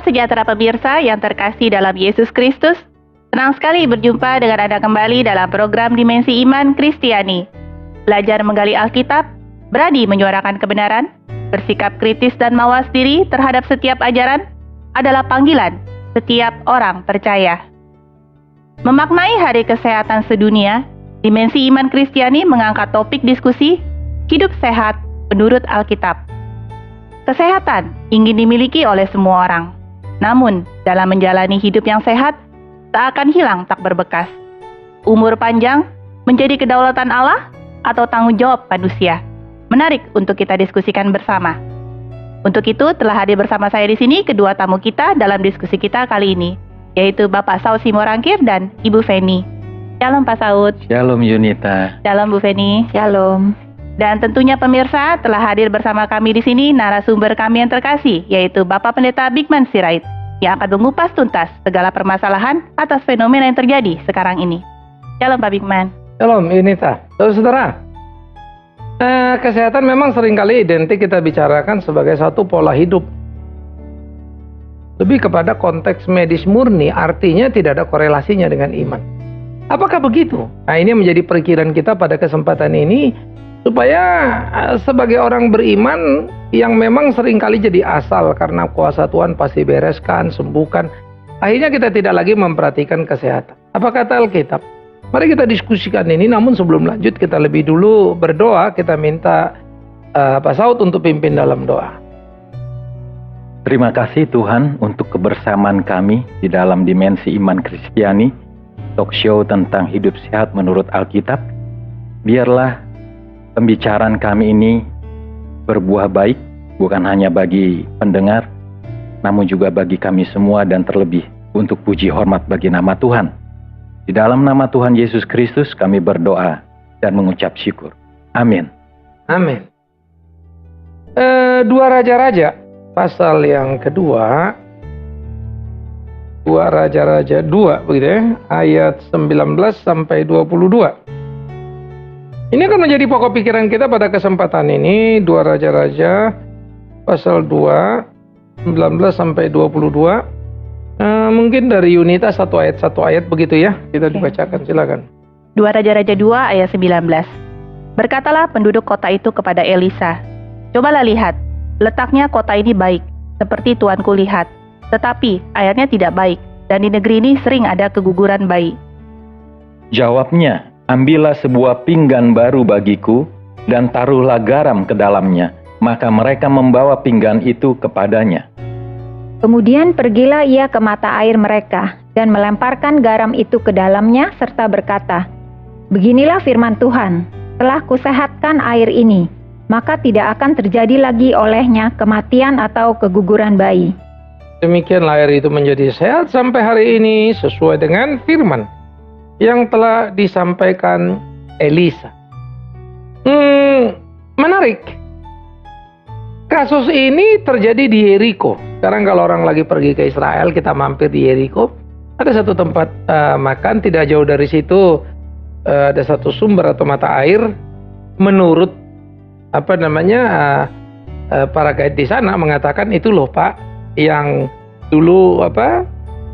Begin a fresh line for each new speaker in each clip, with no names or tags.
Salam sejahtera pemirsa yang terkasih dalam Yesus Kristus. Senang sekali berjumpa dengan Anda kembali dalam program Dimensi Iman Kristiani. Belajar menggali Alkitab, berani menyuarakan kebenaran, bersikap kritis dan mawas diri terhadap setiap ajaran adalah panggilan setiap orang percaya. Memaknai Hari Kesehatan Sedunia, Dimensi Iman Kristiani mengangkat topik diskusi hidup sehat menurut Alkitab. Kesehatan ingin dimiliki oleh semua orang. Namun, dalam menjalani hidup yang sehat, tak akan hilang tak berbekas. Umur panjang menjadi kedaulatan Allah atau tanggung jawab manusia? Menarik untuk kita diskusikan bersama. Untuk itu, telah hadir bersama saya di sini kedua tamu kita dalam diskusi kita kali ini, yaitu Bapak Saud Simorangkir dan Ibu Feni. Shalom Pak Saud.
Shalom Yunita.
Shalom Bu Feni.
Shalom.
Dan tentunya pemirsa, telah hadir bersama kami di sini narasumber kami yang terkasih, yaitu Bapak Pendeta Bigman Sirait, yang akan mengupas tuntas segala permasalahan atas fenomena yang terjadi sekarang ini. Shalom Pak Bigman.
Shalom Yunita. Saudara, kesehatan memang seringkali identik kita bicarakan sebagai satu pola hidup. Lebih kepada konteks medis murni, artinya tidak ada korelasinya dengan iman. Apakah begitu? Nah, ini menjadi perikiran kita pada kesempatan ini, supaya sebagai orang beriman yang memang seringkali jadi asal karena kuasa Tuhan pasti bereskan, sembuhkan. Akhirnya kita tidak lagi memperhatikan kesehatan. Apa kata Alkitab? Mari kita diskusikan ini, namun sebelum lanjut kita lebih dulu berdoa. Kita minta Pak Saud untuk pimpin dalam doa.
Terima kasih Tuhan untuk kebersamaan kami di dalam Dimensi Iman Kristiani, talk show tentang hidup sehat menurut Alkitab. Biarlah pembicaraan kami ini berbuah baik, bukan hanya bagi pendengar, namun juga bagi kami semua dan terlebih untuk puji hormat bagi nama Tuhan. Di dalam nama Tuhan Yesus Kristus kami berdoa dan mengucap syukur. Amin.
Amin. 2 Raja-Raja pasal yang kedua, 2 Raja-Raja 2 begitu ya, ayat 19 sampai 22. Ini akan menjadi pokok pikiran kita pada kesempatan ini. 2 Raja-Raja pasal 2 19 sampai 22. Mungkin dari Yunita satu ayat begitu ya, kita dibacakan, silakan.
2 Raja-Raja 2 ayat 19. Berkatalah penduduk kota itu kepada Elisa, "Cobalah lihat, letaknya kota ini baik, seperti tuanku lihat. Tetapi airnya tidak baik, dan di negeri ini sering ada keguguran bayi."
Jawabnya, "Ambillah sebuah pinggan baru bagiku, dan taruhlah garam ke dalamnya." Maka mereka membawa pinggan itu kepadanya.
Kemudian pergilah ia ke mata air mereka dan melemparkan garam itu ke dalamnya serta berkata, "Beginilah firman Tuhan, telah kusehatkan air ini, maka tidak akan terjadi lagi olehnya kematian atau keguguran bayi."
Demikianlah air itu menjadi sehat sampai hari ini sesuai dengan firman yang telah disampaikan Elisa. Menarik. Kasus ini terjadi di Yeriko. Sekarang kalau orang lagi pergi ke Israel, kita mampir di Yeriko. Ada satu tempat makan, tidak jauh dari situ ada satu sumber atau mata air. Menurut para guide di sana mengatakan, itu loh Pak, yang dulu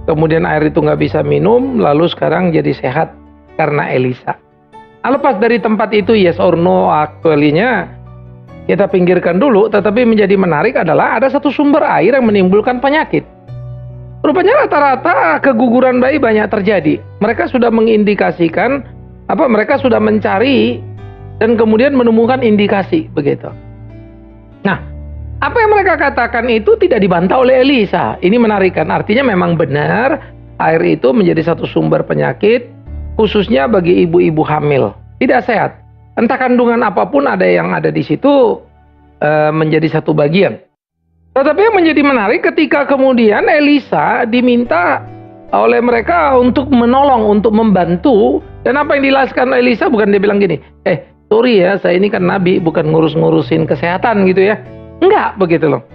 kemudian air itu nggak bisa minum, lalu sekarang jadi sehat karena Elisa. Lepas dari tempat itu, yes or no, aktualinya kita pinggirkan dulu. Tetapi menjadi menarik adalah ada satu sumber air yang menimbulkan penyakit. Rupanya rata-rata keguguran bayi banyak terjadi. Mereka sudah mengindikasikan, mereka sudah mencari dan kemudian menemukan indikasi begitu. Nah, apa yang mereka katakan itu tidak dibantah oleh Elisa. Ini menarik kan? Artinya memang benar air itu menjadi satu sumber penyakit, khususnya bagi ibu-ibu hamil, tidak sehat. Entah kandungan apapun ada yang ada di situ menjadi satu bagian. Tetapi yang menjadi menarik ketika kemudian Elisa diminta oleh mereka untuk menolong, untuk membantu. Dan apa yang dijelaskan Elisa, bukan dia bilang gini, sorry ya, saya ini kan nabi, bukan ngurus-ngurusin kesehatan gitu ya. Enggak, begitu loh.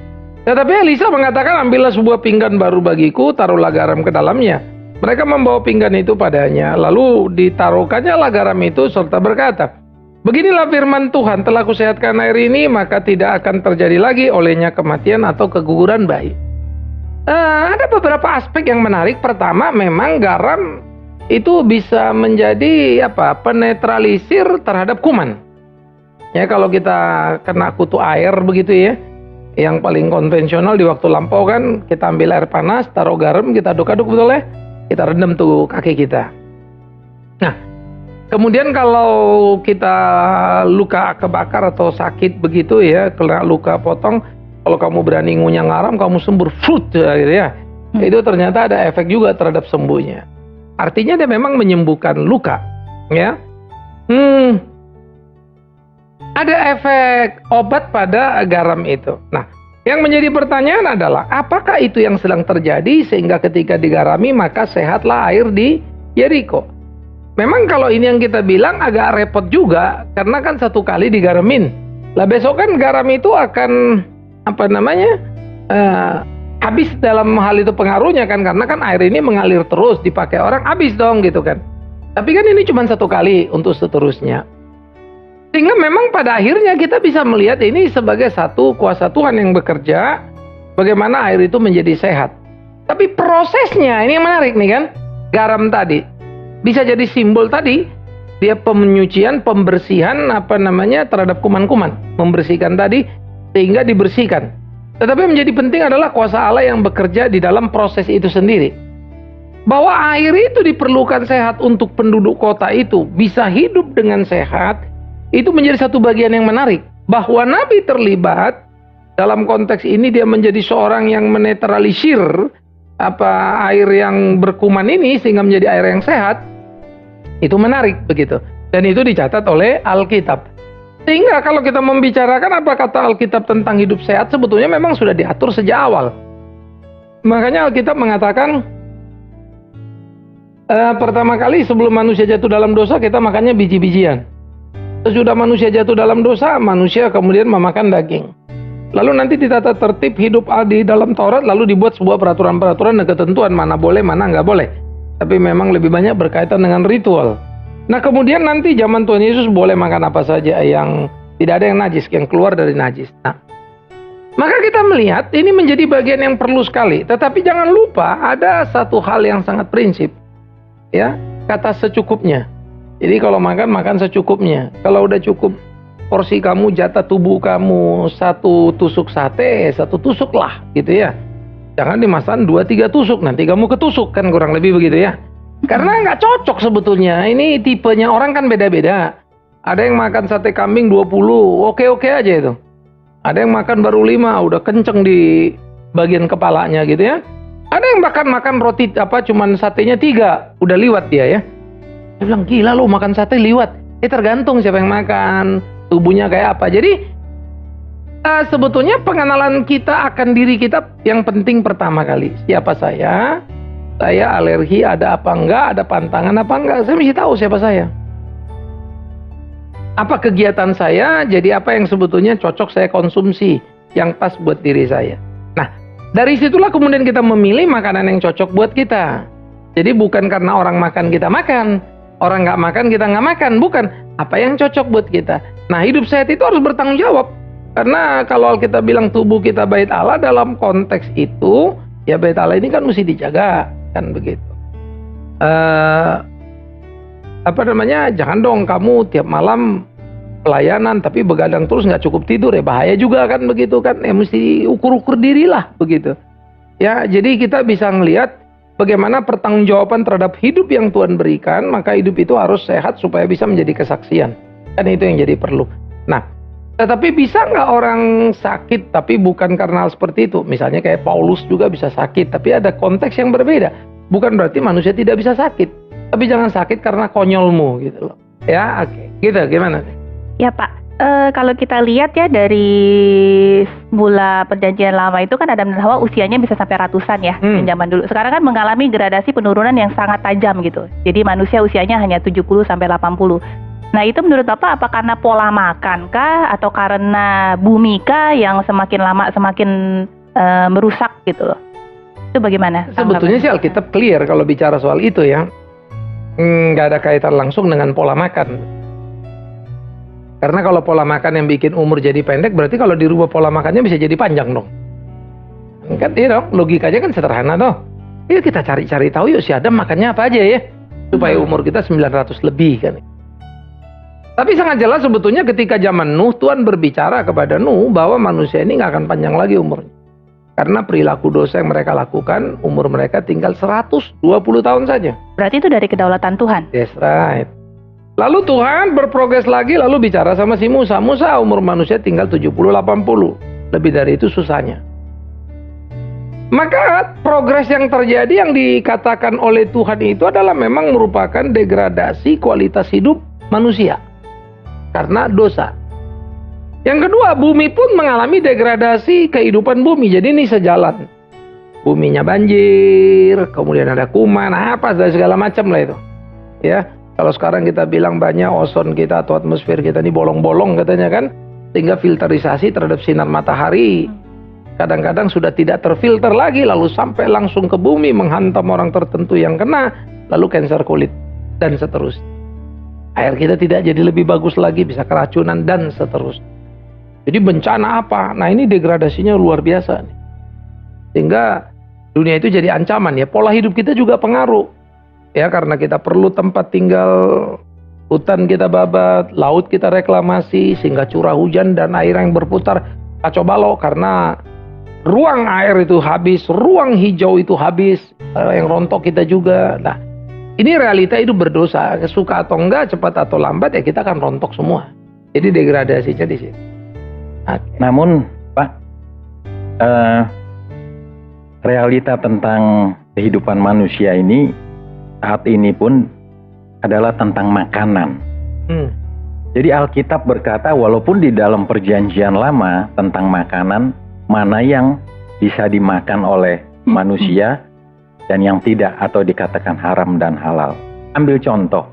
Tetapi Elisa mengatakan, "Ambillah sebuah pinggan baru bagiku, taruhlah garam ke dalamnya." Mereka membawa pinggan itu padanya, lalu ditaruhkannya garam itu serta berkata, "Beginilah firman Tuhan, telah kusehatkan air ini, maka tidak akan terjadi lagi olehnya kematian atau keguguran bayi." Ada beberapa aspek yang menarik. Pertama, memang garam itu bisa menjadi penetralisir terhadap kuman. Ya, kalau kita kena kutu air begitu ya, yang paling konvensional di waktu lampau kan kita ambil air panas, taruh garam, kita aduk-aduk betul ya, kita rendam tuh kaki kita. Nah, kemudian kalau kita luka kebakar atau sakit begitu ya, kena luka potong, kalau kamu berani ngunyah garam, kamu sembur fruit gitu ya. Itu ternyata ada efek juga terhadap sembuhnya. Artinya dia memang menyembuhkan luka, ya. Ada efek obat pada garam itu. Nah, yang menjadi pertanyaan adalah apakah itu yang sedang terjadi sehingga ketika digarami maka sehatlah air di Yeriko. Memang kalau ini yang kita bilang agak repot juga karena kan satu kali digaramin. Lah besok kan garam itu akan habis dalam hal itu pengaruhnya kan, karena kan air ini mengalir terus dipakai orang, habis dong gitu kan. Tapi kan ini cuma satu kali untuk seterusnya. Sehingga memang pada akhirnya kita bisa melihat ini sebagai satu kuasa Tuhan yang bekerja, bagaimana air itu menjadi sehat. Tapi prosesnya ini yang menarik nih kan. Garam tadi bisa jadi simbol tadi, dia penyucian, pembersihan terhadap kuman-kuman, membersihkan tadi sehingga dibersihkan. Tetapi yang menjadi penting adalah kuasa Allah yang bekerja di dalam proses itu sendiri. Bahwa air itu diperlukan sehat untuk penduduk kota itu bisa hidup dengan sehat, itu menjadi satu bagian yang menarik. Bahwa Nabi terlibat dalam konteks ini, dia menjadi seorang yang menetralisir air yang berkuman ini sehingga menjadi air yang sehat. Itu menarik begitu. Dan itu dicatat oleh Alkitab. Sehingga kalau kita membicarakan apa kata Alkitab tentang hidup sehat, sebetulnya memang sudah diatur sejak awal. Makanya Alkitab mengatakan, pertama kali sebelum manusia jatuh dalam dosa, kita makannya biji-bijian. Sesudah manusia jatuh dalam dosa, manusia kemudian memakan daging. Lalu nanti ditata tertib hidup di dalam Taurat, lalu dibuat sebuah peraturan-peraturan dan ketentuan mana boleh, mana nggak boleh. Tapi memang lebih banyak berkaitan dengan ritual. Nah kemudian nanti zaman Tuhan Yesus boleh makan apa saja yang tidak ada yang najis, yang keluar dari najis. Nah, maka kita melihat ini menjadi bagian yang perlu sekali. Tetapi jangan lupa ada satu hal yang sangat prinsip, ya, kata secukupnya. Jadi kalau makan secukupnya. Kalau udah cukup porsi kamu, jatah tubuh kamu 1 tusuk sate, 1 tusuk lah gitu ya. Jangan dimakan 2-3 tusuk, nanti kamu ketusuk kan, kurang lebih begitu ya. Karena nggak cocok sebetulnya. Ini tipenya orang kan beda-beda. Ada yang makan sate kambing 20, oke-oke aja itu. Ada yang makan baru 5, udah kenceng di bagian kepalanya gitu ya. Ada yang makan roti cuman satenya 3, udah liwat dia ya. Dia bilang, gila lo makan sate liwat. Tergantung siapa yang makan, tubuhnya kayak apa. Jadi sebetulnya pengenalan kita akan diri kita yang penting pertama kali. Siapa saya alergi ada apa enggak, ada pantangan apa enggak. Saya mesti tahu siapa saya. Apa kegiatan saya, jadi apa yang sebetulnya cocok saya konsumsi, yang pas buat diri saya. Nah, dari situlah kemudian kita memilih makanan yang cocok buat kita. Jadi bukan karena orang makan kita makan, orang nggak makan kita nggak makan, bukan. Apa yang cocok buat kita. Nah, hidup sehat itu harus bertanggung jawab. Karena kalau kita bilang tubuh kita bait Allah, dalam konteks itu, ya bait Allah ini kan mesti dijaga, kan begitu. Jangan dong kamu tiap malam pelayanan tapi begadang terus nggak cukup tidur, ya bahaya juga kan begitu kan. Ya mesti ukur-ukur dirilah begitu. Ya, jadi kita bisa ngelihat bagaimana pertanggungjawaban terhadap hidup yang Tuhan berikan, maka hidup itu harus sehat supaya bisa menjadi kesaksian. Kan itu yang jadi perlu. Nah, tetapi bisa nggak orang sakit tapi bukan karena hal seperti itu? Misalnya kayak Paulus juga bisa sakit, tapi ada konteks yang berbeda. Bukan berarti manusia tidak bisa sakit, tapi jangan sakit karena konyolmu gitu loh. Ya, oke. Gitu, gimana?
Ya Pak, kalau kita lihat ya dari mula perjanjian lama itu kan Adam dan Hawa usianya bisa sampai ratusan ya di zaman dulu. Sekarang kan mengalami gradasi penurunan yang sangat tajam gitu. Jadi manusia usianya hanya 70 sampai 80. Nah itu menurut Bapak apa karena pola makan kah atau karena bumi kah yang semakin lama semakin merusak gitu loh? Itu bagaimana?
Sebetulnya sih Alkitab clear kalau bicara soal itu ya. Nggak ada kaitan langsung dengan pola makan. Karena kalau pola makan yang bikin umur jadi pendek, berarti kalau dirubah pola makannya bisa jadi panjang dong. Kan logikanya kan sederhana toh. Yuk kita cari-cari tahu yuk si Adam makannya apa aja ya. Supaya umur kita 900 lebih kan. Tapi sangat jelas sebetulnya ketika zaman Nuh, Tuhan berbicara kepada Nuh bahwa manusia ini nggak akan panjang lagi umurnya. Karena perilaku dosa yang mereka lakukan, umur mereka tinggal 120 tahun saja.
Berarti itu dari kedaulatan Tuhan.
That's right. Lalu Tuhan berprogres lagi, lalu bicara sama si Musa. Musa, umur manusia tinggal 70-80. Lebih dari itu susahnya. Maka progres yang terjadi yang dikatakan oleh Tuhan itu adalah memang merupakan degradasi kualitas hidup manusia. Karena dosa. Yang kedua, bumi pun mengalami degradasi kehidupan bumi. Jadi ini sejalan. Buminya banjir, kemudian ada kuman, apa dan segala macam lah itu. Ya, kalau sekarang kita bilang banyak ozon kita atau atmosfer kita ini bolong-bolong katanya kan, sehingga filterisasi terhadap sinar matahari kadang-kadang sudah tidak terfilter lagi, lalu sampai langsung ke bumi menghantam orang tertentu yang kena, lalu kanker kulit dan seterusnya. Air kita tidak jadi lebih bagus lagi, bisa keracunan dan seterusnya. Jadi bencana apa? Nah ini degradasinya luar biasa nih. Sehingga dunia itu jadi ancaman ya. Pola hidup kita juga pengaruh. Ya karena kita perlu tempat tinggal, hutan kita babat, laut kita reklamasi, sehingga curah hujan dan air yang berputar kacau balau karena ruang air itu habis, ruang hijau itu habis, yang rontok kita juga. Nah ini realita itu berdosa. Suka atau enggak, cepat atau lambat ya kita akan rontok semua. Jadi degradasinya di sini. Okay.
Namun Pak, realita tentang kehidupan manusia ini saat ini pun adalah tentang makanan. Jadi Alkitab berkata walaupun di dalam perjanjian lama tentang makanan, mana yang bisa dimakan oleh manusia dan yang tidak atau dikatakan haram dan halal. Ambil contoh,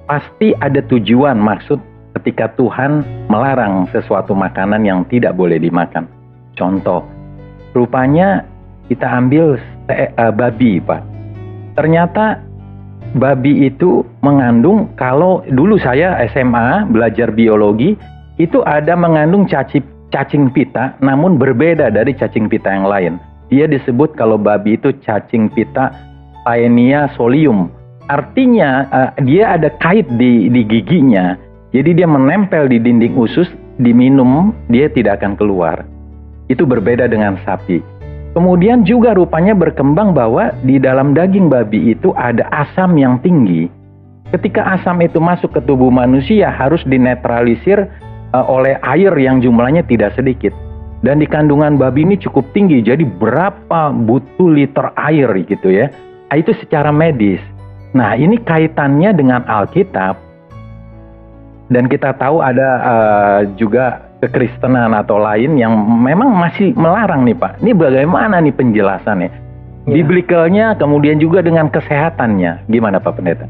pasti ada tujuan maksud ketika Tuhan melarang sesuatu makanan yang tidak boleh dimakan. Contoh, rupanya kita ambil babi, Pak. Ternyata babi itu mengandung, kalau dulu saya SMA belajar biologi, itu ada mengandung cacing pita, namun berbeda dari cacing pita yang lain. Dia disebut kalau babi itu cacing pita Taenia solium. Artinya dia ada kait di giginya. Jadi dia menempel di dinding usus, diminum dia tidak akan keluar. Itu berbeda dengan sapi. Kemudian juga rupanya berkembang bahwa di dalam daging babi itu ada asam yang tinggi. Ketika asam itu masuk ke tubuh manusia harus dinetralisir oleh air yang jumlahnya tidak sedikit. Dan di kandungan babi ini cukup tinggi, jadi berapa butuh liter air gitu ya. Itu secara medis. Nah ini kaitannya dengan Alkitab. Dan kita tahu ada juga kekristenan atau lain yang memang masih melarang nih Pak. Ini bagaimana nih penjelasannya? Ya. Biblicalnya kemudian juga dengan kesehatannya. Gimana Pak Pendeta?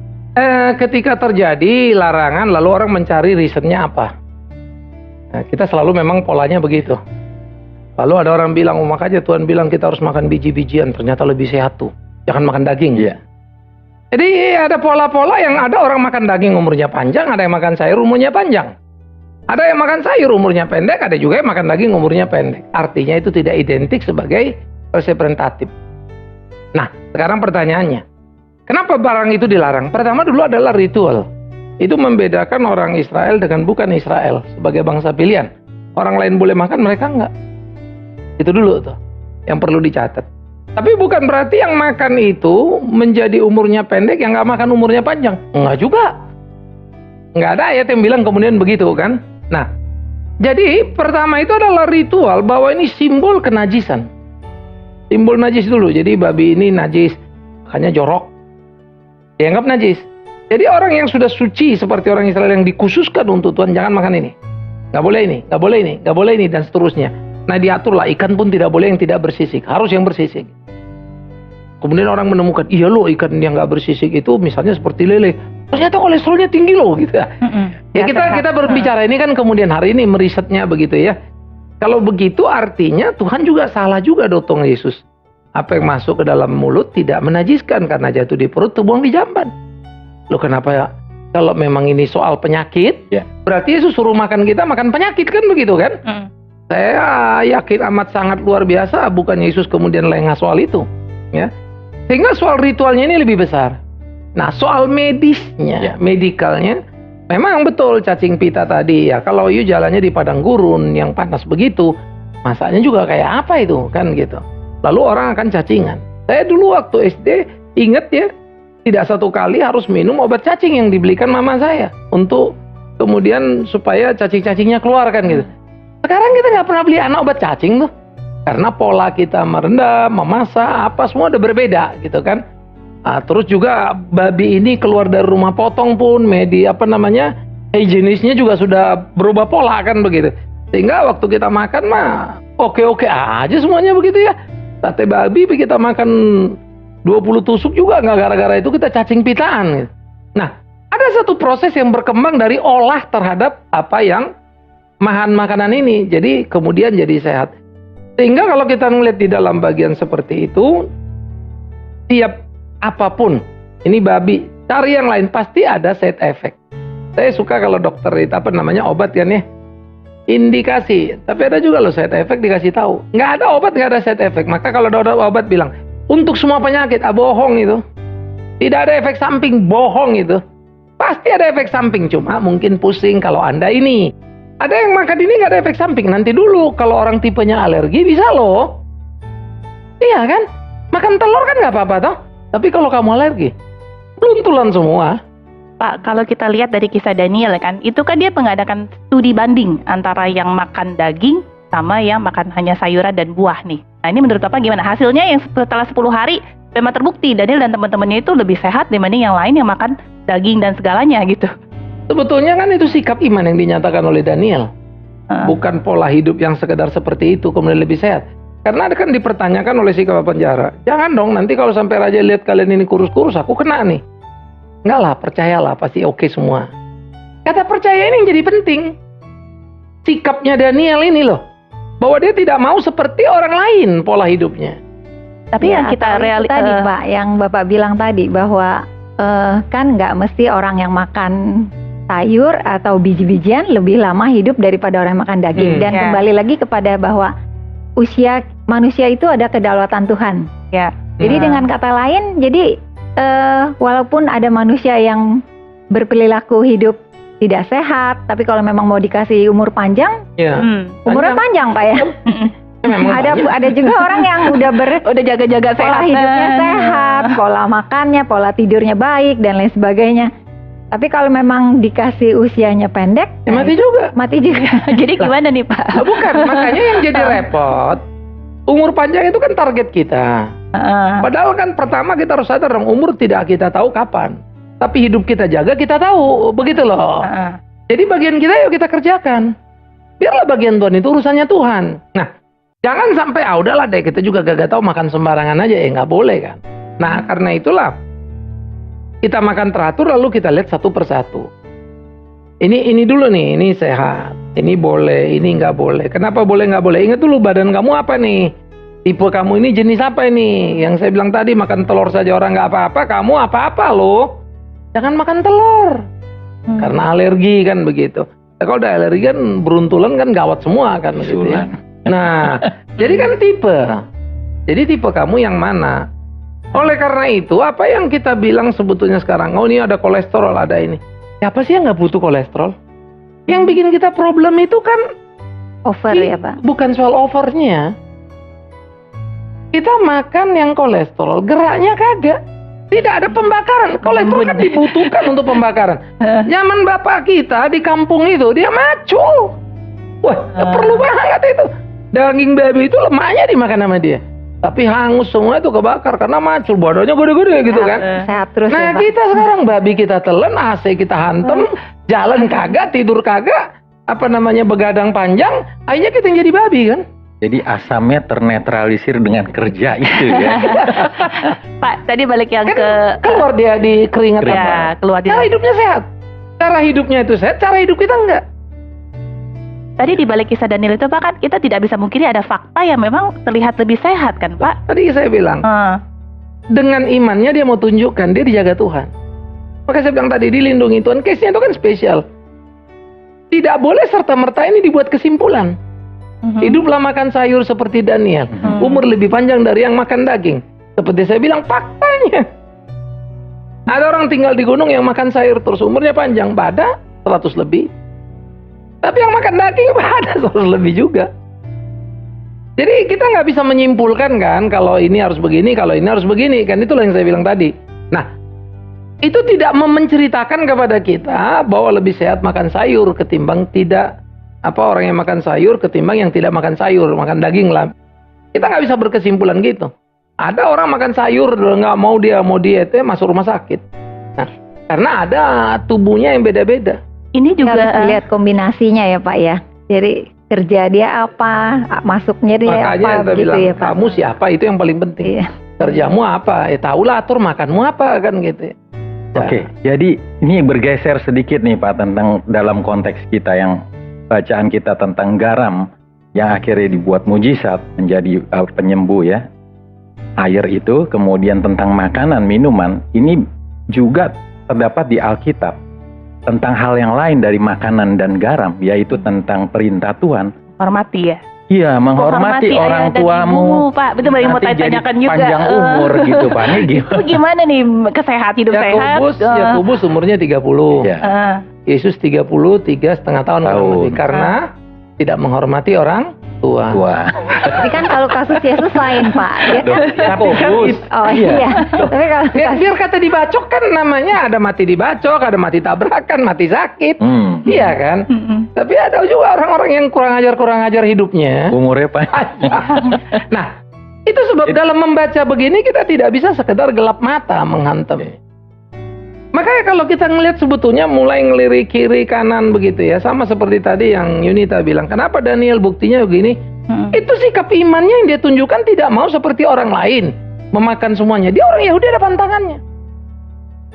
Ketika terjadi larangan lalu orang mencari risetnya apa? Nah, kita selalu memang polanya begitu. Lalu ada orang bilang, makanya Tuhan bilang kita harus makan biji-bijian, ternyata lebih sehat tuh. Jangan makan daging.
Iya.
Jadi ada pola-pola yang ada orang makan daging umurnya panjang, ada yang makan sayur umurnya panjang. Ada yang makan sayur umurnya pendek, ada juga yang makan daging umurnya pendek. Artinya itu tidak identik sebagai representatif. Nah, sekarang pertanyaannya, kenapa barang itu dilarang? Pertama dulu adalah ritual. Itu membedakan orang Israel dengan bukan Israel sebagai bangsa pilihan. Orang lain boleh makan, mereka enggak. Itu dulu tuh yang perlu dicatat. Tapi bukan berarti yang makan itu menjadi umurnya pendek, yang nggak makan umurnya panjang. Enggak juga. Nggak ada ayat yang bilang kemudian begitu kan. Nah, jadi pertama itu adalah ritual bahwa ini simbol kenajisan. Simbol najis dulu. Jadi babi ini najis, makanya jorok. Dianggap najis. Jadi orang yang sudah suci seperti orang Israel yang dikhususkan untuk Tuhan, jangan makan ini. Nggak boleh ini, nggak boleh ini, nggak boleh ini, dan seterusnya. Nah diaturlah, ikan pun tidak boleh yang tidak bersisik, harus yang bersisik. Kemudian orang menemukan, iya loh ikan yang nggak bersisik itu misalnya seperti lele, ternyata kolesterolnya tinggi loh gitu ya. Ya kita berbicara ini kan kemudian hari ini merisetnya begitu ya. Kalau begitu artinya Tuhan juga salah juga dotong Yesus. Apa yang masuk ke dalam mulut tidak menajiskan karena jatuh di perut terbuang di jamban. Loh kenapa ya? Kalau memang ini soal penyakit, ya. Berarti Yesus suruh makan kita makan penyakit kan begitu kan? Saya yakin amat sangat luar biasa, bukan Yesus kemudian lengah soal itu, ya. Sehingga soal ritualnya ini lebih besar. Nah, soal medisnya, medikalnya, memang betul cacing pita tadi ya. Kalau you jalannya di padang gurun yang panas begitu, masaknya juga kayak apa itu kan gitu. Lalu orang akan cacingan. Saya dulu waktu SD inget ya, tidak satu kali harus minum obat cacing yang dibelikan mama saya untuk kemudian supaya cacing-cacingnya keluar kan gitu. Sekarang kita nggak pernah beli anak obat cacing tuh, karena pola kita merendam, memasak, apa semua udah berbeda gitu kan. Terus juga babi ini keluar dari rumah potong pun higienisnya juga sudah berubah pola kan begitu. Sehingga waktu kita makan mah oke-oke aja semuanya begitu ya. Sate babi kita makan 20 tusuk juga nggak gara-gara itu kita cacing pitaan gitu. Nah, ada satu proses yang berkembang dari olah terhadap apa yang makanan ini. Jadi kemudian jadi sehat. Sehingga kalau kita melihat di dalam bagian seperti itu, tiap apapun, ini babi, cari yang lain pasti ada side effect. Saya suka kalau dokter itu obat kan ya, indikasi. Tapi ada juga loh side effect dikasih tahu. Nggak ada obat nggak ada side effect. Maka kalau ada obat bilang untuk semua penyakit, bohong itu. Tidak ada efek samping, bohong itu. Pasti ada efek samping, cuma mungkin pusing kalau Anda ini. Ada yang makan ini nggak ada efek samping. Nanti dulu kalau orang tipenya alergi bisa loh. Iya kan? Makan telur kan nggak apa-apa toh. Tapi kalau kamu alergi, beluntulan semua.
Pak, kalau kita lihat dari kisah Daniel kan, itu kan dia mengadakan studi banding antara yang makan daging sama yang makan hanya sayuran dan buah nih. Nah ini menurut Bapak gimana? Hasilnya yang setelah 10 hari memang terbukti Daniel dan teman-temannya itu lebih sehat dibanding yang lain yang makan daging dan segalanya gitu.
Sebetulnya kan itu sikap iman yang dinyatakan oleh Daniel. Bukan pola hidup yang sekedar seperti itu kemudian lebih sehat. Karena kan dipertanyakan oleh si kepala penjara. Jangan dong nanti kalau sampai raja lihat kalian ini kurus-kurus aku kena nih. Enggak lah, percayalah pasti oke semua. Kata percaya ini yang jadi penting. Sikapnya Daniel ini loh. Bahwa dia tidak mau seperti orang lain pola hidupnya.
Tapi yang kita
tadi Pak, yang Bapak bilang tadi bahwa kan nggak mesti orang yang makan sayur atau biji-bijian lebih lama hidup daripada orang yang makan daging. Dan kembali lagi kepada bahwa usia manusia itu ada kedaulatan Tuhan.
Ya.
Jadi dengan kata lain, jadi walaupun ada manusia yang berperilaku hidup tidak sehat, tapi kalau memang mau dikasih umur panjang, umurnya panjang Pak ya. Ada juga orang yang udah jaga-jaga
pola
hidupnya sehat, pola makannya, pola tidurnya baik dan lain sebagainya. Tapi kalau memang dikasih usianya pendek,
mati juga.
Jadi gimana nih Pak?
Bukan, makanya yang jadi repot. Umur panjang itu kan target kita. Padahal kan pertama kita harus sadar umur tidak kita tahu kapan. Tapi hidup kita jaga kita tahu, begitu loh. Jadi bagian kita yuk kita kerjakan. Biarlah bagian Tuhan itu urusannya Tuhan. Nah, jangan sampai udahlah deh kita juga gak tahu makan sembarangan aja ya nggak boleh kan. Nah karena itulah kita makan teratur lalu kita lihat satu persatu. Ini dulu nih, ini sehat, ini boleh, ini nggak boleh. Kenapa boleh nggak boleh? Ingat dulu badan kamu apa nih? Tipe kamu ini jenis apa ini? Yang saya bilang tadi makan telur saja orang nggak apa-apa, kamu apa-apa loh. Jangan makan telur karena alergi kan begitu. Nah, kalau udah alergi kan beruntulan kan gawat semua kan begitu ya. Nah, jadi kan tipe. Jadi tipe kamu yang mana? Oleh karena itu, apa yang kita bilang sebetulnya sekarang, oh ini ada kolesterol, ada ini. Siapa sih yang nggak butuh kolesterol? Yang bikin kita problem itu kan
over ya Pak?
Bukan soal overnya. Kita makan yang kolesterol, geraknya kagak. Tidak ada pembakaran. Kolesterol kan dibutuhkan untuk pembakaran. Zaman bapak kita di kampung itu, dia macul. Wah, perlu banget itu. Daging babi itu lemaknya dimakan sama dia. Tapi hangus semua itu kebakar karena macul, badannya gede-gede gitu kan.
Sehat terus
nah
ya, Pak.
kita sekarang babi kita telan, AC kita hantem, jalan kagak, tidur kagak, begadang panjang, akhirnya kita yang jadi babi kan.
Jadi asamnya ternetralisir dengan kerja itu ya.
Pak, tadi balik yang
kan keluar dia di keringat
ya, keluar
cara hidupnya sehat. Cara hidupnya itu sehat, cara hidup kita enggak.
Tadi di balik kisah Daniel itu Pak kan kita tidak bisa mungkiri ada fakta yang memang terlihat lebih sehat kan Pak?
Tadi saya bilang, dengan imannya dia mau tunjukkan dia dijaga Tuhan. Maka saya bilang tadi dilindungi Tuhan, case-nya itu kan spesial. Tidak boleh serta-merta ini dibuat kesimpulan. Hiduplah makan sayur seperti Daniel. Umur lebih panjang dari yang makan daging. Seperti saya bilang, faktanya. Ada orang tinggal di gunung yang makan sayur terus umurnya panjang. Ada 100 lebih. Tapi yang makan daging ada 100 lebih juga. Jadi kita nggak bisa menyimpulkan kan kalau ini harus begini, kalau ini harus begini. Kan itulah yang saya bilang tadi. Nah, itu tidak menceritakan kepada kita bahwa lebih sehat makan sayur ketimbang tidak orang yang makan sayur ketimbang yang tidak makan sayur, makan daging lah. Kita nggak bisa berkesimpulan gitu. Ada orang makan sayur nggak mau dietnya masuk rumah sakit. Nah, karena ada tubuhnya yang beda-beda.
Ini juga harus dilihat kombinasinya ya Pak ya. Jadi kerja dia apa, masuknya dia
makanya
apa, gitu ya Pak.
Kamu siapa itu yang paling penting.
Iya.
Kerjamu apa? Tahulah atur makanmu apa kan gitu.
Oke, jadi ini bergeser sedikit nih Pak tentang dalam konteks kita yang bacaan kita tentang garam yang akhirnya dibuat mujizat menjadi penyembuh ya. Air itu, kemudian tentang makanan, minuman, ini juga terdapat di Alkitab. Tentang hal yang lain dari makanan dan garam, yaitu tentang perintah Tuhan.
Hormati ya.
Iya, menghormati orang tuamu.
Ibu, Pak, betul yang mau tanyakan juga.
Panjang umur gitu Pak.
Itu gimana nih hidup sehat?
Yakobus umurnya 30.
Ya.
Yesus 33,5 tahun lebih karena tidak menghormati orang tua.
Tapi kan kalau kasus Yesus lain Pak, dia kan
Yakobus.
Oh iya. Tapi kalau
biar kata dibacok kan namanya ada mati dibacok, ada mati tabrakan, mati sakit. Iya kan? Tapi ada juga orang-orang yang kurang ajar hidupnya.
Umurnya panjang.
Nah, itu sebab dalam membaca begini kita tidak bisa sekedar gelap mata menghantam. Makanya kalau kita ngelihat sebetulnya mulai ngelirik kiri kanan begitu ya, sama seperti tadi yang Yunita bilang, kenapa Daniel buktinya begini? Itu sikap imannya yang dia tunjukkan tidak mau seperti orang lain memakan semuanya. Dia orang Yahudi ada pantangannya.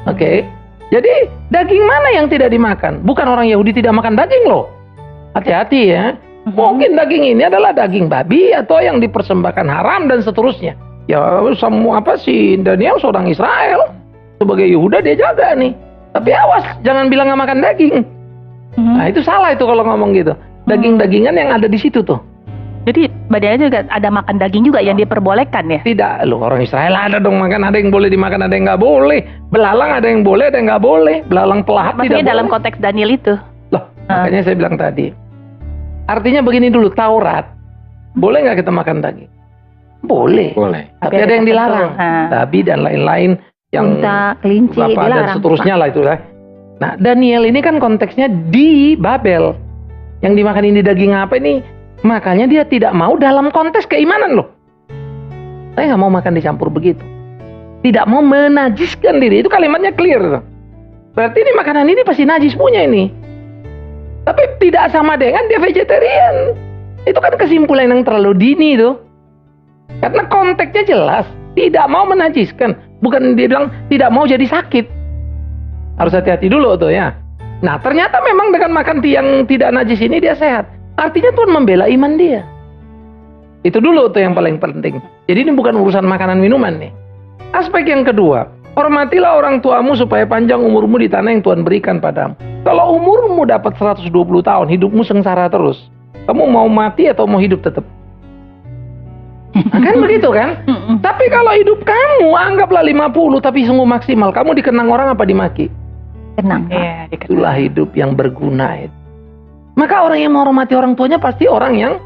Oke. Jadi daging mana yang tidak dimakan? Bukan orang Yahudi tidak makan daging loh. Hati-hati ya. Mungkin daging ini adalah daging babi atau yang dipersembahkan haram dan seterusnya. Ya semua si Daniel seorang Israel. Sebagai Yehuda dia jaga nih. Tapi awas, jangan bilang nggak makan daging. Nah itu salah itu kalau ngomong gitu. Daging-dagingan yang ada di situ tuh.
Jadi badannya juga ada makan daging juga yang diperbolehkan ya?
Tidak, loh orang Israel ada dong makan, ada yang boleh dimakan, ada yang nggak boleh. Belalang ada yang boleh, ada yang nggak boleh. Belalang pelahat
maksudnya
tidak
dalam
boleh.
Konteks Daniel itu?
Loh, makanya saya bilang tadi. Artinya begini dulu, Taurat, boleh nggak kita makan daging? Boleh. Tapi ada yang dilarang. Babi dan lain-lain yang
unta, kelinci,
dan seterusnya lah itu lah. Nah, Daniel ini kan konteksnya di Babel. Yang dimakan ini daging apa ini? Makanya dia tidak mau dalam konteks keimanan loh. Saya nggak mau makan dicampur begitu. Tidak mau menajiskan diri. Itu kalimatnya clear. Berarti ini makanan ini pasti najis punya ini. Tapi tidak sama dengan dia vegetarian. Itu kan kesimpulan yang terlalu dini tuh. Karena konteksnya jelas. Tidak mau menajiskan. Bukan dia bilang tidak mau jadi sakit. Harus hati-hati dulu tuh ya. Nah ternyata memang dengan makan yang tidak najis ini dia sehat. Artinya Tuhan membela iman dia. Itu dulu tuh yang paling penting. Jadi ini bukan urusan makanan minuman nih. Aspek yang kedua, hormatilah orang tuamu supaya panjang umurmu di tanah yang Tuhan berikan padamu. Kalau umurmu dapat 120 tahun, hidupmu sengsara terus. Kamu mau mati atau mau hidup tetap? Nah, kan begitu kan? Tapi kalau hidup kamu anggaplah 50 tapi sungguh maksimal, kamu dikenang orang apa dimaki?
Kenang.
Iya,
Itulah hidup yang berguna itu. Maka orang yang menghormati orang tuanya pasti orang yang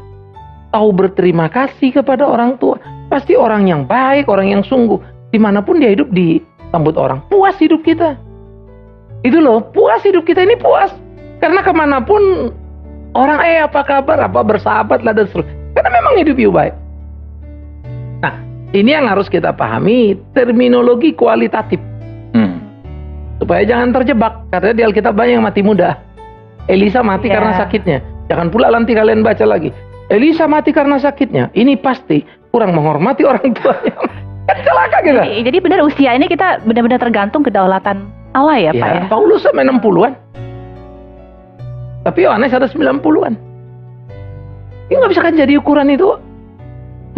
tahu berterima kasih kepada orang tua. Pasti orang yang baik, orang yang sungguh. Dimanapun dia hidup disambut orang. Puas hidup kita. Itu loh, puas hidup kita ini puas. Karena kemanapun orang apa kabar, apa bersahabat lah dan seterusnya. Karena memang hidup you baik. Nah, ini yang harus kita pahami. Terminologi kualitatif. Supaya jangan terjebak. Karena di Alkitab banyak yang mati muda. Elisa mati karena sakitnya. Jangan pula nanti kalian baca lagi. Elisa mati karena sakitnya. Ini pasti kurang menghormati orang tuanya. Kan celaka kita.
Jadi benar usia ini kita benar-benar tergantung kedaulatan Allah ya Pak ya?
Paulus sampai 60-an. Tapi Yohanes ada 90-an. Ini nggak bisa kan jadi ukuran itu.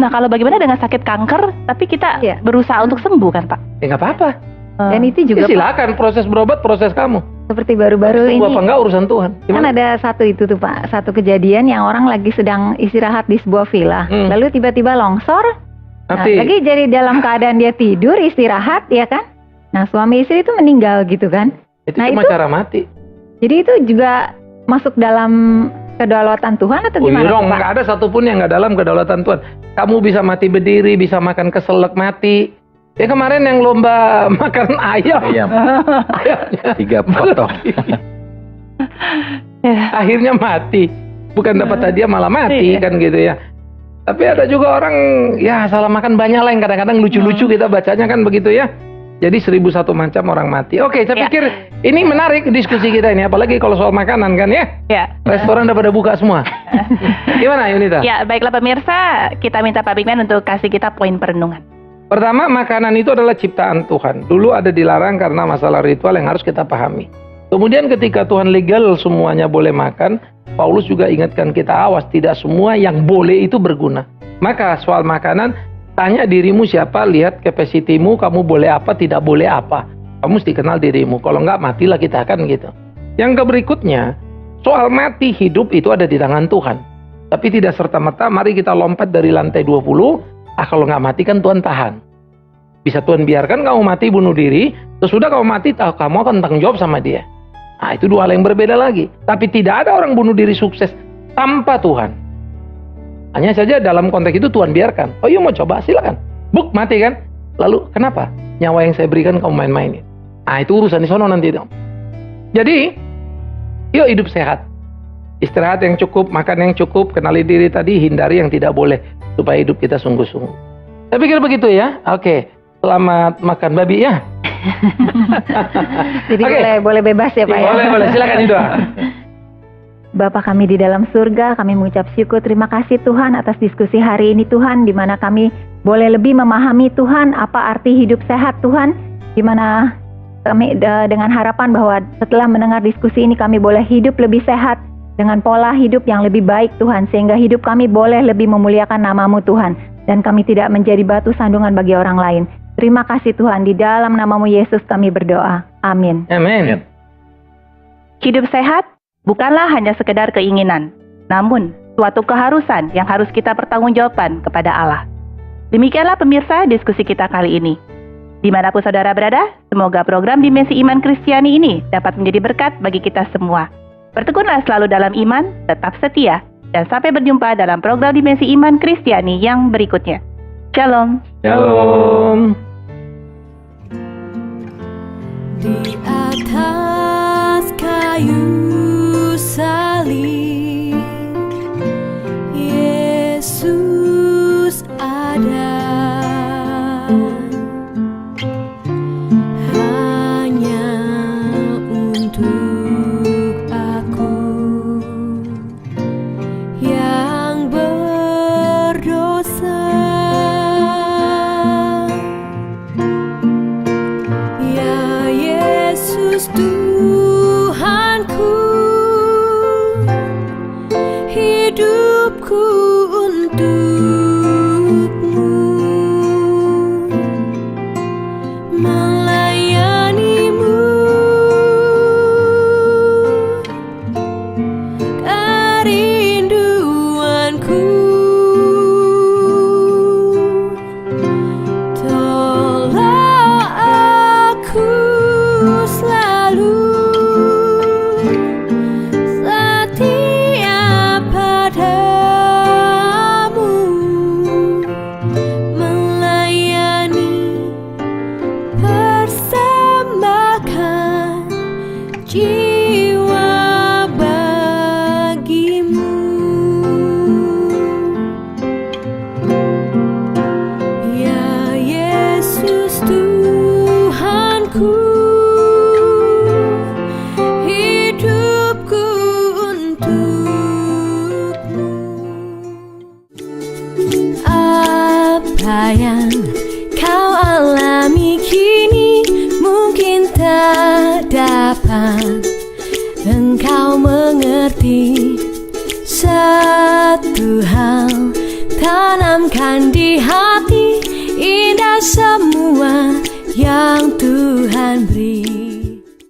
Nah kalau bagaimana dengan sakit kanker, tapi kita berusaha untuk sembuh kan Pak?
Ya nggak apa-apa.
Dan itu juga
silakan proses berobat, proses kamu.
Seperti baru-baru ini.
Apa enggak urusan Tuhan.
Kan ada satu itu tuh Pak, satu kejadian yang orang lagi sedang istirahat di sebuah villa. Lalu tiba-tiba longsor. Nah, lagi jadi dalam keadaan dia tidur, istirahat ya kan. Nah suami istri itu meninggal gitu kan.
Itu cuma cara mati.
Jadi itu juga masuk dalam kedaulatan Tuhan atau gimana Pak?
Nggak ada satupun yang nggak dalam kedaulatan Tuhan. Kamu bisa mati berdiri, bisa makan keselak mati. Ya kemarin yang lomba makan ayam. Ayamnya
3 potong.
Akhirnya mati. Bukan dapat hadiah malah mati kan gitu ya. Tapi ada juga orang ya salah makan banyak lah yang kadang-kadang lucu-lucu kita bacanya kan begitu ya. Jadi 1001 macam orang mati. Oke, saya pikir ini menarik diskusi kita ini. Apalagi kalau soal makanan kan ya. Restoran udah pada buka semua. Gimana Yunita?
Ya, baiklah pemirsa. Kita minta Pak Bigman untuk kasih kita poin perenungan.
Pertama, makanan itu adalah ciptaan Tuhan. Dulu ada dilarang karena masalah ritual yang harus kita pahami. Kemudian ketika Tuhan legal semuanya boleh makan, Paulus juga ingatkan kita, awas, tidak semua yang boleh itu berguna. Maka soal makanan, tanya dirimu siapa, lihat kapasitimu, kamu boleh apa, tidak boleh apa. Kamu mesti kenal dirimu, kalau enggak matilah kita kan gitu. Yang berikutnya, soal mati hidup itu ada di tangan Tuhan. Tapi tidak serta-merta, mari kita lompat dari lantai 20, kalau nggak mati kan Tuhan tahan. Bisa Tuhan biarkan kamu mati bunuh diri, terus sudah kamu mati, kamu akan tanggung jawab sama dia. Nah itu dua hal yang berbeda lagi. Tapi tidak ada orang bunuh diri sukses tanpa Tuhan. Hanya saja dalam konteks itu Tuhan biarkan. Oh iya mau coba silakan. Buk mati kan. Lalu kenapa? Nyawa yang saya berikan kamu main-mainin. Nah itu urusan di sono nanti dong. Jadi yuk hidup sehat. Istirahat yang cukup, makan yang cukup, kenali diri tadi, hindari yang tidak boleh. Supaya hidup kita sungguh-sungguh. Saya pikir begitu ya. Oke. Selamat makan babi ya.
Jadi boleh bebas ya Pak ya.
Boleh. Silakan doa.
Bapa kami di dalam surga, kami mengucap syukur, terima kasih Tuhan atas diskusi hari ini Tuhan, di mana kami boleh lebih memahami Tuhan apa arti hidup sehat Tuhan, di mana kami dengan harapan bahwa setelah mendengar diskusi ini kami boleh hidup lebih sehat dengan pola hidup yang lebih baik Tuhan, sehingga hidup kami boleh lebih memuliakan nama-Mu Tuhan, dan kami tidak menjadi batu sandungan bagi orang lain. Terima kasih Tuhan, di dalam nama-Mu Yesus kami berdoa. Amin.
Amin.
Hidup sehat bukanlah hanya sekedar keinginan, namun suatu keharusan yang harus kita pertanggungjawabkan kepada Allah. Demikianlah pemirsa diskusi kita kali ini. Dimanapun saudara berada, semoga program Dimensi Iman Kristiani ini dapat menjadi berkat bagi kita semua. Bertekunlah selalu dalam iman, tetap setia, dan sampai berjumpa dalam program Dimensi Iman Kristiani yang berikutnya. Shalom.
Shalom.
Di atas kayu salib, Yesus ada. Hanya untuk aku yang berdosa. Ya Yesus Tuhanku, hidupku untukmu, melayanimu, kerinduanku. Tolong aku selalu setia padamu, melayani, persembahkan jiwa bagimu. Ya Yesus Tuhanku, hidupku untukmu. Apa yang kau alami kini mungkin tak dapat engkau mengerti. Satu hal tanamkan di hati, indah semua yang Tuhan beri.